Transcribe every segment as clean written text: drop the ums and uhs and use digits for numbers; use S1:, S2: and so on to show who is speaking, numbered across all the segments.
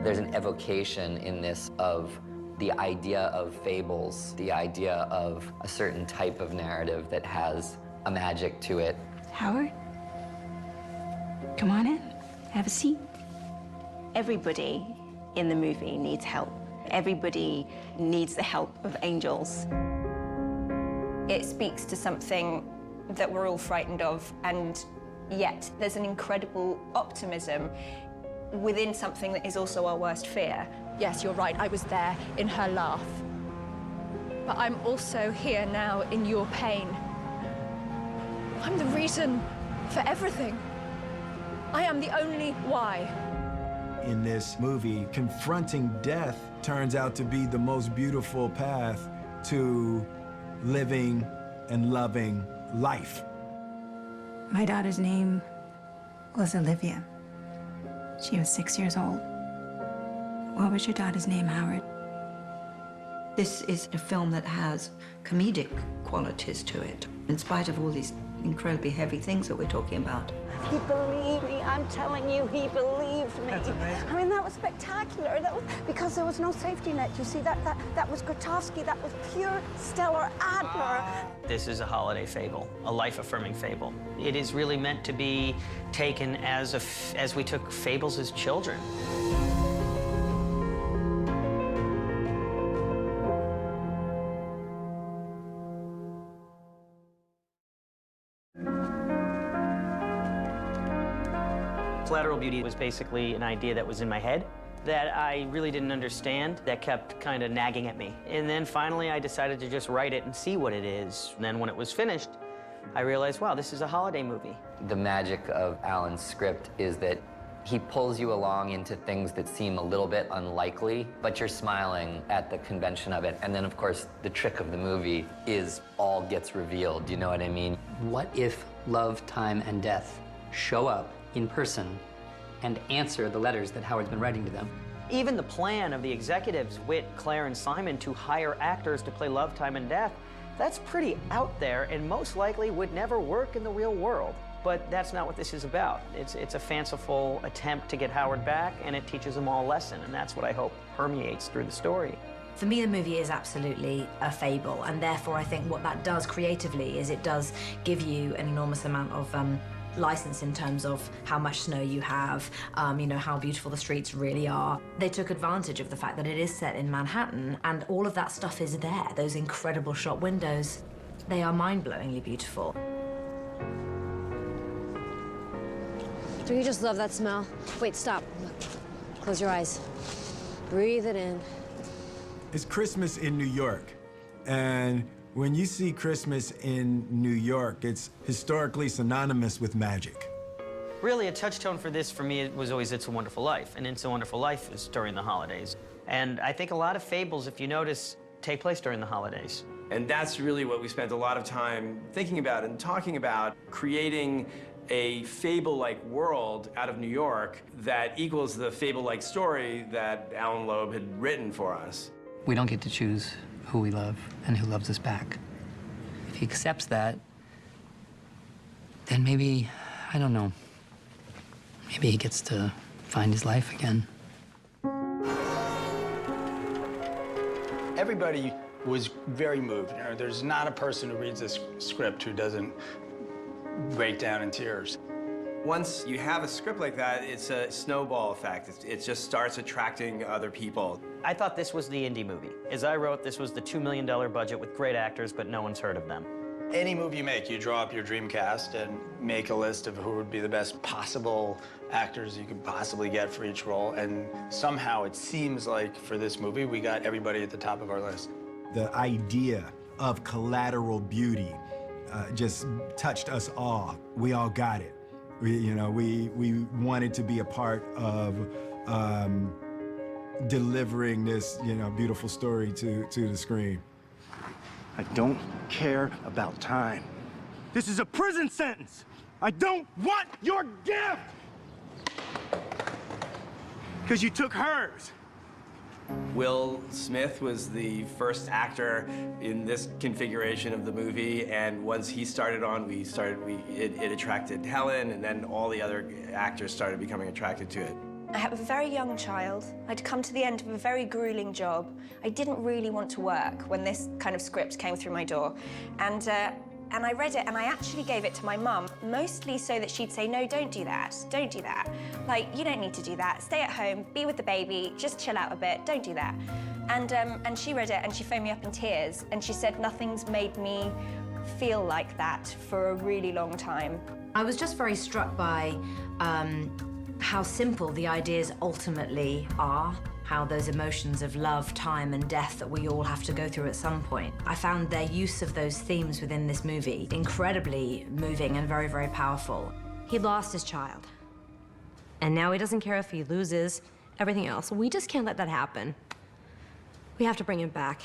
S1: There's an evocation in this of the idea of fables, the idea of a certain type of narrative that has a magic to it.
S2: Howard, come on in, have a seat.
S3: Everybody in the movie needs help. Everybody needs the help of angels. It speaks to something that we're all frightened of, and yet there's an incredible optimism within something that is also our worst fear.
S4: Yes, you're right, I was there in her laugh. But I'm also here now in your pain. I'm the reason for everything. I am the only why.
S5: In this movie, confronting death turns out to be the most beautiful path to living and loving life.
S2: My daughter's name was Olivia. She was 6 years old. What was your daughter's name, Howard?
S6: This is a film that has comedic qualities to it, in spite of all these incredibly heavy things that we're talking about.
S7: He believed me. I'm telling you, he believed me.
S6: That's amazing.
S7: I mean, that was spectacular. That was because there was no safety net. You see, that was Grotowski. That was pure stellar Adler.
S8: This is a holiday fable, a life-affirming fable. It is really meant to be taken as we took fables as children. Collateral Beauty was basically an idea that was in my head that I really didn't understand, that kept kind of nagging at me. And then finally I decided to just write it and see what it is. And then when it was finished, I realized, wow, this is a holiday movie.
S1: The magic of Alan's script is that he pulls you along into things that seem a little bit unlikely, but you're smiling at the convention of it. And then, of course, the trick of the movie is all gets revealed. Do you know what I mean?
S9: What if love, time, and death show up in person and answer the letters that Howard's been writing to them?
S8: Even the plan of the executives, Whit, Claire, and Simon, to hire actors to play Love, Time, and Death, that's pretty out there and most likely would never work in the real world. But that's not what this is about. It's a fanciful attempt to get Howard back, and it teaches them all a lesson, and that's what I hope permeates through the story.
S10: For me, the movie is absolutely a fable, and therefore I think what that does creatively is it does give you an enormous amount of license in terms of how much snow you have, you know, how beautiful the streets really are. They took advantage of the fact that it is set in Manhattan, and all of that stuff is there. Those incredible shop windows, they are mind-blowingly beautiful.
S11: Do you just love that smell? Wait, stop. Look. Close your eyes. Breathe it in.
S5: It's Christmas in New York, and when you see Christmas in New York, it's historically synonymous with magic.
S8: Really, a touchstone for this, for me, it was always It's a Wonderful Life, and It's a Wonderful Life is during the holidays. And I think a lot of fables, if you notice, take place during the holidays.
S12: And that's really what we spent a lot of time thinking about and talking about, creating a fable-like world out of New York that equals the fable-like story that Alan Loeb had written for us.
S9: We don't get to choose who we love and who loves us back. If he accepts that, then maybe, I don't know, maybe he gets to find his life again.
S13: Everybody was very moved. You know, there's not a person who reads this script who doesn't break down in tears.
S12: Once you have a script like that, it's a snowball effect. It just starts attracting other people.
S8: I thought this was the indie movie. As I wrote, this was the $2 million budget with great actors, but no one's heard of them.
S13: Any movie you make, you draw up your dream cast and make a list of who would be the best possible actors you could possibly get for each role, and somehow it seems like for this movie, we got everybody at the top of our list.
S5: The idea of collateral beauty just touched us all. We all got it. We wanted to be a part of delivering this, beautiful story to the screen.
S14: I don't care about time. This is a prison sentence. I don't want your gift! Because you took hers.
S12: Will Smith was the first actor in this configuration of the movie, and once he started on, it attracted Helen, and then all the other actors started becoming attracted to it.
S3: I have a very young child. I'd come to the end of a very grueling job. I didn't really want to work when this kind of script came through my door. And I read it, and I actually gave it to my mum, mostly so that she'd say, no, don't do that, don't do that. Like, you don't need to do that. Stay at home, be with the baby, just chill out a bit, don't do that. And she read it, and she phoned me up in tears, and she said, nothing's made me feel like that for a really long time.
S10: I was just very struck by how simple the ideas ultimately are, how those emotions of love, time, and death that we all have to go through at some point. I found their use of those themes within this movie incredibly moving and very, very powerful.
S11: He lost his child. And now he doesn't care if he loses everything else. We just can't let that happen. We have to bring him back.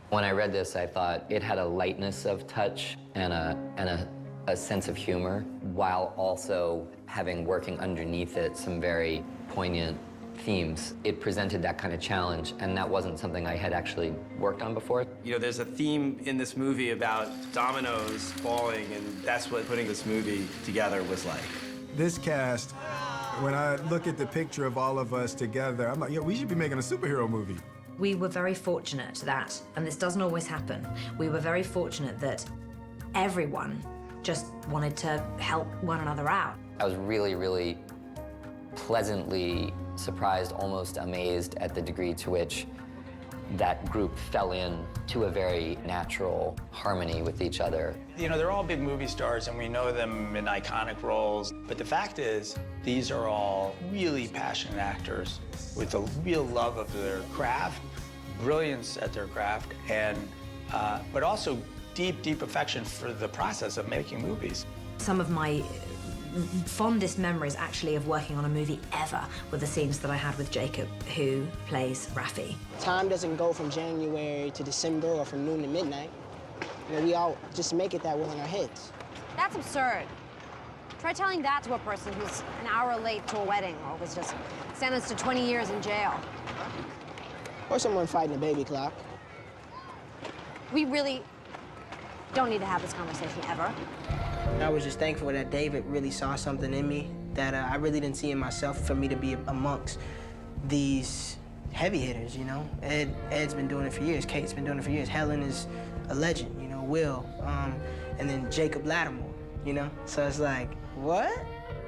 S1: When I read this, I thought it had a lightness of touch and a sense of humor, while also having working underneath it some very poignant themes. It presented that kind of challenge, and that wasn't something I had actually worked on before.
S12: You know, there's a theme in this movie about dominoes falling, and that's what putting this movie together was like.
S5: This cast, when I look at the picture of all of us together, I'm like, yeah, we should be making a superhero movie.
S10: We were very fortunate that, and this doesn't always happen, we were very fortunate that everyone just wanted to help one another out.
S1: I was really, really pleasantly surprised, almost amazed at the degree to which that group fell in to a very natural harmony with each other.
S13: You know, they're all big movie stars, and we know them in iconic roles. But the fact is, these are all really passionate actors with a real love of their craft, brilliance at their craft, and but also deep, deep affection for the process of making movies.
S10: Some of my fondest memories, actually, of working on a movie ever were the scenes that I had with Jacob, who plays Raffi.
S15: Time doesn't go from January to December or from noon to midnight. You know, we all just make it that way in our heads.
S11: That's absurd. Try telling that to a person who's an hour late to a wedding or was just sentenced to 20 years in jail.
S15: Or someone fighting a baby clock.
S11: We really don't need to have this conversation ever.
S15: I was just thankful that David really saw something in me that I really didn't see in myself, for me to be amongst these heavy hitters, you know? Ed's been doing it for years, Kate's been doing it for years, Helen is a legend, you know, Will, and then Jacob Lattimore, you know? So it's like, what?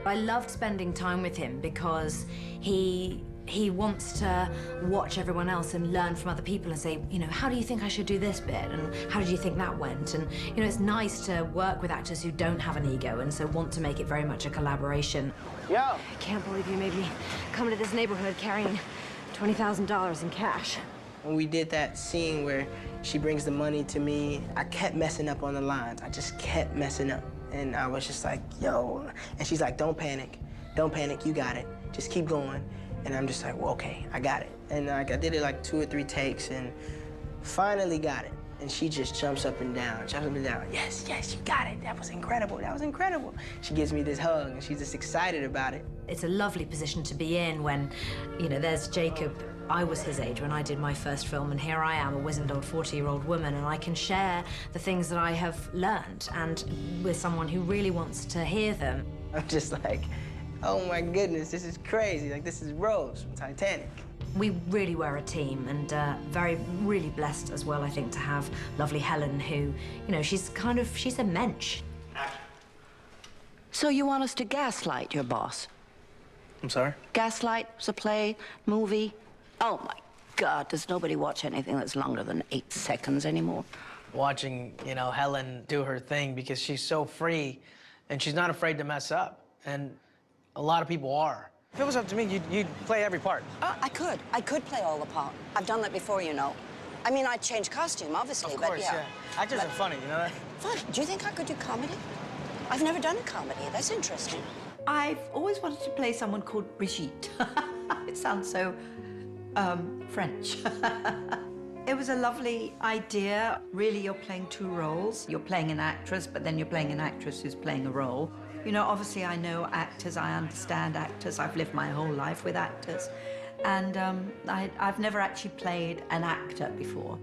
S10: I loved spending time with him because he wants to watch everyone else and learn from other people and say, you know, how do you think I should do this bit? And how did you think that went? And, you know, it's nice to work with actors who don't have an ego and so want to make it very much a collaboration.
S15: Yo!
S11: I can't believe you made me come to this neighborhood carrying $20,000 in cash.
S15: When we did that scene where she brings the money to me, I kept messing up on the lines. I just kept messing up. And I was just like, yo. And she's like, don't panic, you got it. Just keep going. And I'm just like, well, okay, I got it. And like, I did it like 2 or 3 takes and finally got it. And she just jumps up and down, Yes, yes, you got it. That was incredible, that was incredible. She gives me this hug and she's just excited about it.
S10: It's a lovely position to be in when, you know, there's Jacob. I was his age when I did my first film, and here I am, a wizened old 40-year-old woman, and I can share the things that I have learned and with someone who really wants to hear them.
S15: I'm just like, oh my goodness, this is crazy. Like, this is Rose from Titanic.
S10: We really were a team, and really blessed as well, I think, to have lovely Helen, who, you know, she's a mensch.
S16: So you want us to gaslight your boss?
S13: I'm sorry?
S16: Gaslight was a play, movie. Oh my God, does nobody watch anything that's longer than 8 seconds anymore?
S15: Watching, you know, Helen do her thing because she's so free and she's not afraid to mess up. And a lot of people are. If it was up to me, you'd play every part.
S16: I could play all the part. I've done that before, you know. I mean, I'd change costume, obviously,
S15: of course,
S16: but yeah.
S15: Actors are funny, you know that?
S16: Funny? Do you think I could do comedy? I've never done a comedy. That's interesting.
S6: I've always wanted to play someone called Brigitte. It sounds so French. It was a lovely idea. Really, you're playing 2 roles. You're playing an actress, but then you're playing an actress who's playing a role. You know, obviously I know actors, I understand actors. I've lived my whole life with actors. And I've never actually played an actor before.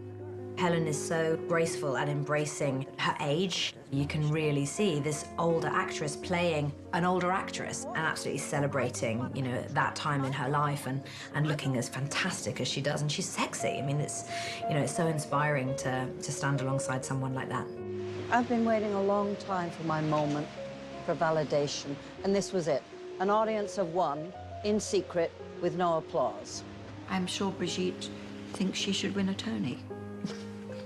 S10: Helen is so graceful at embracing her age. You can really see this older actress playing an older actress and absolutely celebrating, you know, that time in her life and looking as fantastic as she does. And she's sexy. I mean, it's, you know, it's so inspiring to stand alongside someone like that.
S16: I've been waiting a long time for my moment, for validation, and this was it. An audience of one, in secret, with no applause.
S6: I'm sure Brigitte thinks she should win a Tony.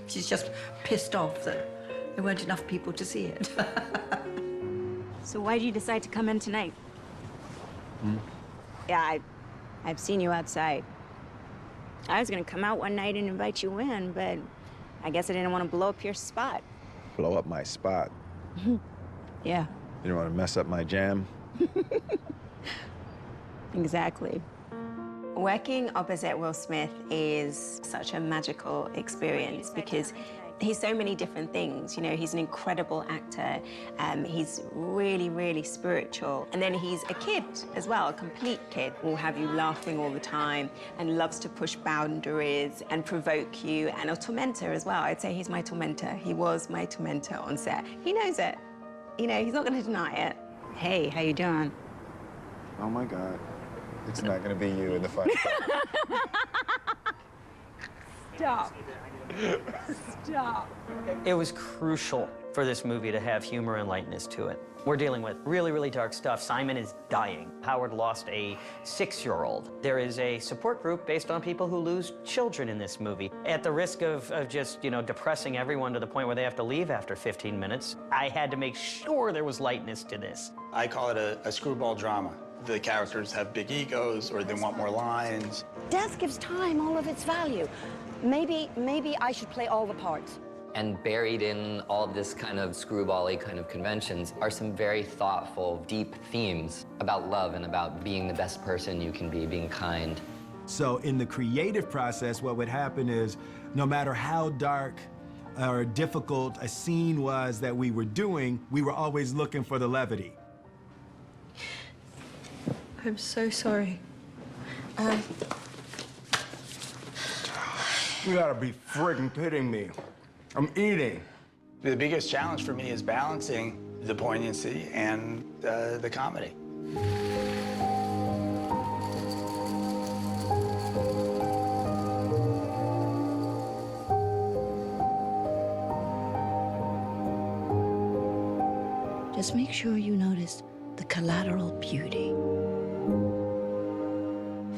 S6: She's just pissed off that there weren't enough people to see it.
S17: So why did you decide to come in tonight? Yeah, I've seen you outside. I was gonna come out one night and invite you in, but I guess I didn't want to blow up your spot.
S18: Blow up my spot?
S17: Yeah.
S18: You don't want to mess up my jam?
S17: Exactly.
S3: Working opposite Will Smith is such a magical experience because he's so many different things. You know, he's an incredible actor. He's really, really spiritual. And then he's a kid as well, a complete kid. Will have you laughing all the time and loves to push boundaries and provoke you, and a tormentor as well. I'd say he's my tormentor. He was my tormentor on set. He knows it. You know, he's not going to deny it.
S17: Hey, how you doing?
S18: Oh my God. It's not gonna be you in the fight.
S17: Stop. Stop.
S8: It was crucial for this movie to have humor and lightness to it. We're dealing with really, really dark stuff. Simon is dying. Howard lost a 6-year-old. There is a support group based on people who lose children in this movie. At the risk of just, you know, depressing everyone to the point where they have to leave after 15 minutes, I had to make sure there was lightness to this.
S13: I call it a screwball drama. The characters have big egos or they want more lines.
S16: Death gives time all of its value. Maybe I should play all the parts.
S1: And buried in all of this kind of screwball-y kind of conventions are some very thoughtful, deep themes about love and about being the best person you can be, being kind.
S5: So in the creative process, what would happen is no matter how dark or difficult a scene was that we were doing, we were always looking for the levity.
S4: I'm so sorry.
S5: You gotta be friggin' kidding me. I'm eating.
S13: The biggest challenge for me is balancing the poignancy and the comedy.
S16: Just make sure you notice the collateral beauty.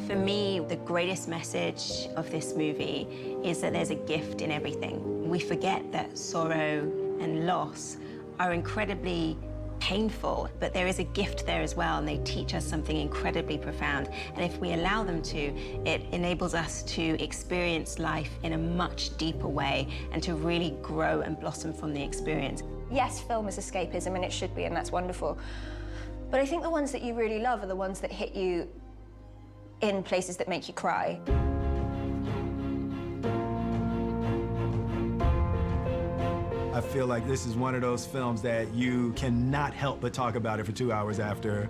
S3: For me, the greatest message of this movie is that there's a gift in everything. We forget that sorrow and loss are incredibly painful, but there is a gift there as well, and they teach us something incredibly profound. And if we allow them to, it enables us to experience life in a much deeper way and to really grow and blossom from the experience.
S4: Yes, film is escapism, and it should be, and that's wonderful. But I think the ones that you really love are the ones that hit you in places that make you cry.
S5: I feel like this is one of those films that you cannot help but talk about it for 2 hours after.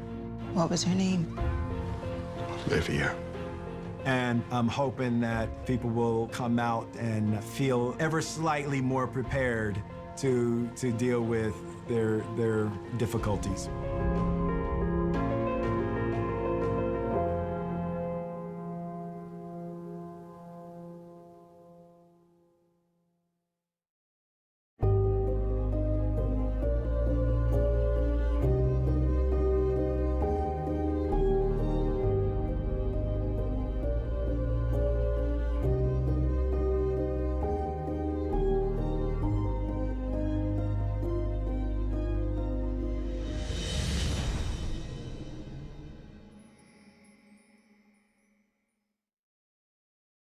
S6: What was her name?
S18: Olivia.
S5: And I'm hoping that people will come out and feel ever slightly more prepared to deal with their difficulties.